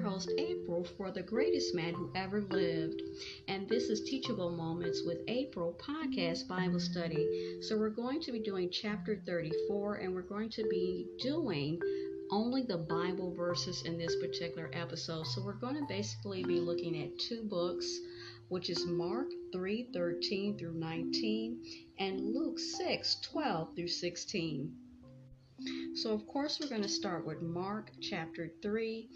host, April, for The Greatest Man Who Ever Lived. And this is Teachable Moments with April podcast Bible study. So we're going to be doing chapter 34, and we're going to be doing only the Bible verses in this particular episode. So we're going to basically be looking at two books, which is Mark 3:13 through 19 and Luke 6:12 through 16. So of course we're going to start with Mark chapter 3,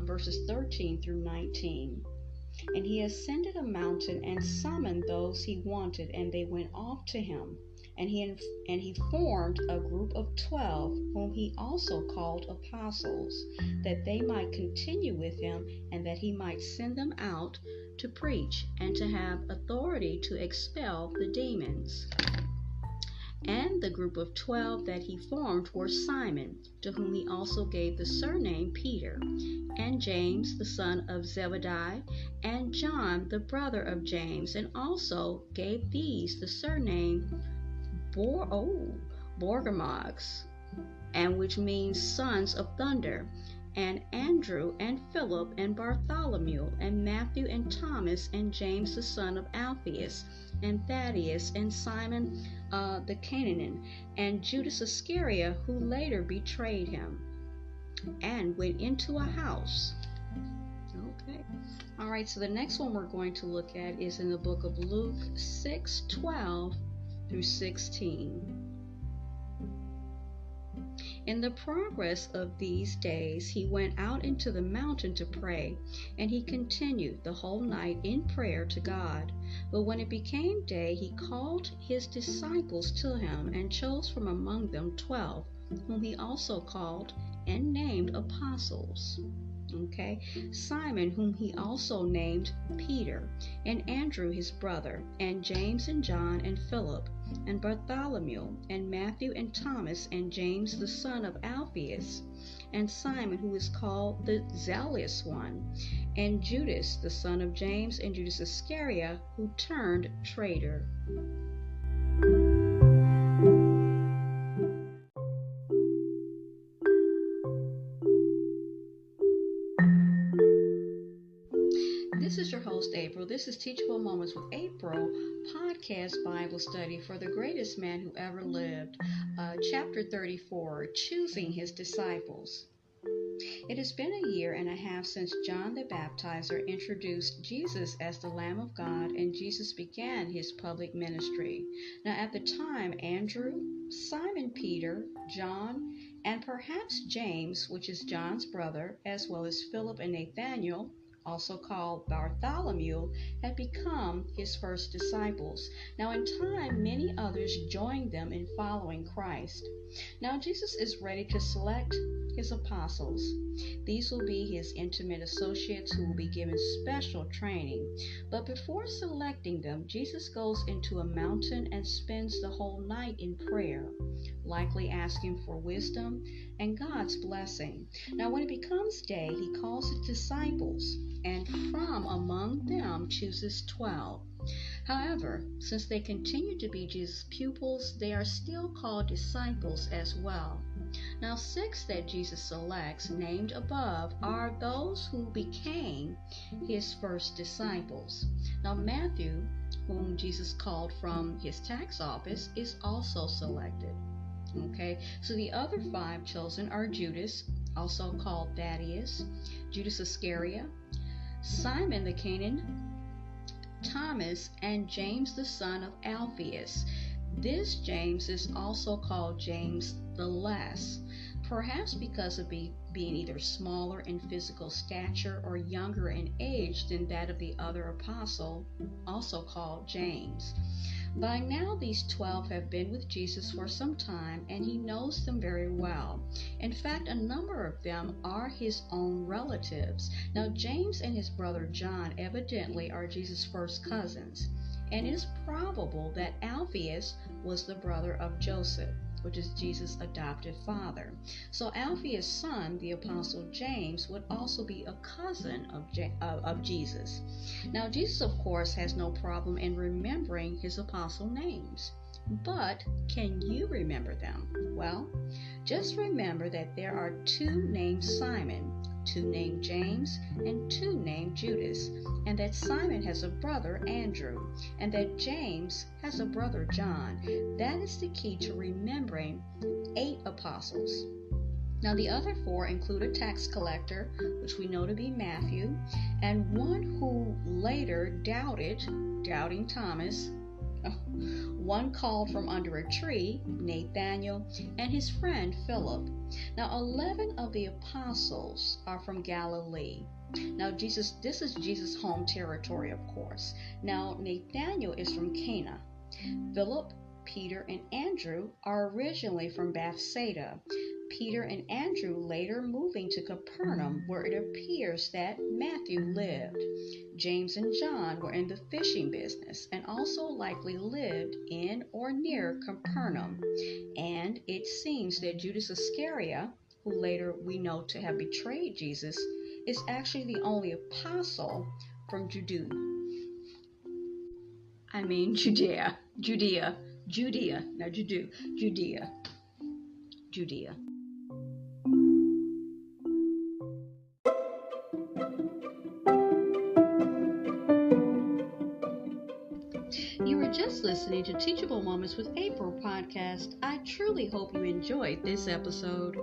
verses 13 through 19. And he ascended a mountain and summoned those he wanted, and they went off to him. And he formed a group of 12, whom he also called apostles, that they might continue with him, and that he might send them out to preach, and to have authority to expel the demons. And the group of 12 that he formed were Simon, to whom he also gave the surname Peter, and James the son of Zebedee, and John the brother of James, and also gave these the surname Boanerges, and which means sons of thunder, and Andrew and Philip and Bartholomew and Matthew and Thomas and James the son of Alphaeus and Thaddeus and Simon the Canaan and Judas Iscariot, who later betrayed him, and went into a house. Okay. All right, so the next one we're going to look at is in the book of Luke 6:12 through 16. In the progress of these days, he went out into the mountain to pray, and he continued the whole night in prayer to God. But when it became day, he called his disciples to him, and chose from among them 12, whom he also called and named apostles. Okay, Simon, whom he also named Peter, and Andrew his brother, and James and John and Philip, and Bartholomew, and Matthew and Thomas, and James the son of Alphaeus, and Simon, who is called the Zealous one, and Judas the son of James, and Judas Iscariot, who turned traitor. This is your host, April. This is Teachable Moments with April, podcast Bible study for The Greatest Man Who Ever Lived, chapter 34, Choosing His Disciples. It has been a year and a half since John the Baptizer introduced Jesus as the Lamb of God, and Jesus began his public ministry. Now at the time, Andrew, Simon Peter, John, and perhaps James, which is John's brother, as well as Philip and Nathanael, also called Bartholomew, had become his first disciples. Now in time, many others joined them in following Christ. Now Jesus is ready to select his apostles. These will be his intimate associates who will be given special training. But before selecting them, Jesus goes into a mountain and spends the whole night in prayer, likely asking for wisdom and God's blessing. Now when it becomes day, he calls his disciples, and from among them chooses 12. However, since they continue to be Jesus' pupils, they are still called disciples as well. Now 6 that Jesus selects, named above, are those who became his first disciples. Now Matthew, whom Jesus called from his tax office, is also selected. Okay, so the other 5 chosen are Judas, also called Thaddeus, Judas Iscariot, Simon the Canaan, Thomas, and James the son of Alphaeus. This James is also called James the Less, perhaps because of being either smaller in physical stature or younger in age than that of the other apostle, also called James. By now, these 12 have been with Jesus for some time, and he knows them very well. In fact, a number of them are his own relatives. Now, James and his brother John evidently are Jesus' first cousins, and it is probable that Alphaeus was the brother of Joseph, which is Jesus' adopted father. So Alphaeus' son, the apostle James, would also be a cousin of Jesus. Now Jesus, of course, has no problem in remembering his apostle names. But can you remember them? Well, just remember that there are 2 named Simon, two named James, and two named Judas, and that Simon has a brother, Andrew, and that James has a brother, John. That is the key to remembering 8 apostles. Now the other 4 include a tax collector, which we know to be Matthew, and one who later doubted, doubting Thomas, one called from under a tree, Nathanael, and his friend Philip. Now 11 of the apostles are from Galilee. Now this is Jesus' home territory, of course. Now Nathanael is from Cana. Philip, Peter, and Andrew are originally from Bethsaida. Peter and Andrew later moving to Capernaum, where it appears that Matthew lived. James and John were in the fishing business and also likely lived in or near Capernaum. And it seems that Judas Iscariot, who later we know to have betrayed Jesus, is actually the only apostle from Judea. You were just listening to Teachable Moments with April podcast. I truly hope you enjoyed this episode.